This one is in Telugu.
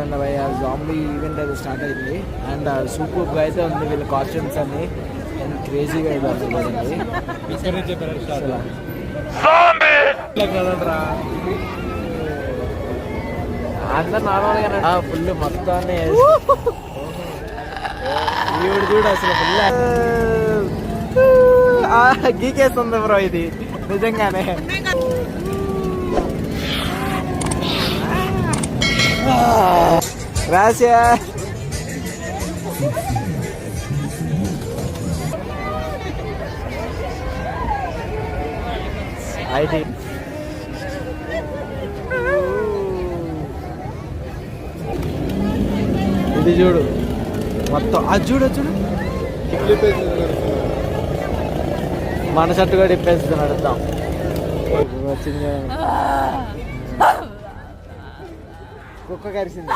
చూడండి భయ జాంబీ ఈవెంట్ అయితే స్టార్ట్ అయింది. అండ్ సూపర్గా అయితే ఉంది వీళ్ళ కాస్ట్యూమ్స్ అన్ని. అండ్ క్రేజీగా అయితే ఉంది చూడండి. అందరు నార్మల్గా ఫుల్ మొత్తాన్ని ఈవిడ చూడు అసలు ఫుల్ గీకేస్తుంది బ్రో ఇది నిజంగానే. రాసియా ఐటీ ఇది చూడు మొత్తం అది చూడు చూడు మన షర్టు కూడా ఇప్పేస్తుంది నడుద్దాం వచ్చింది కుక్క కరిసింది.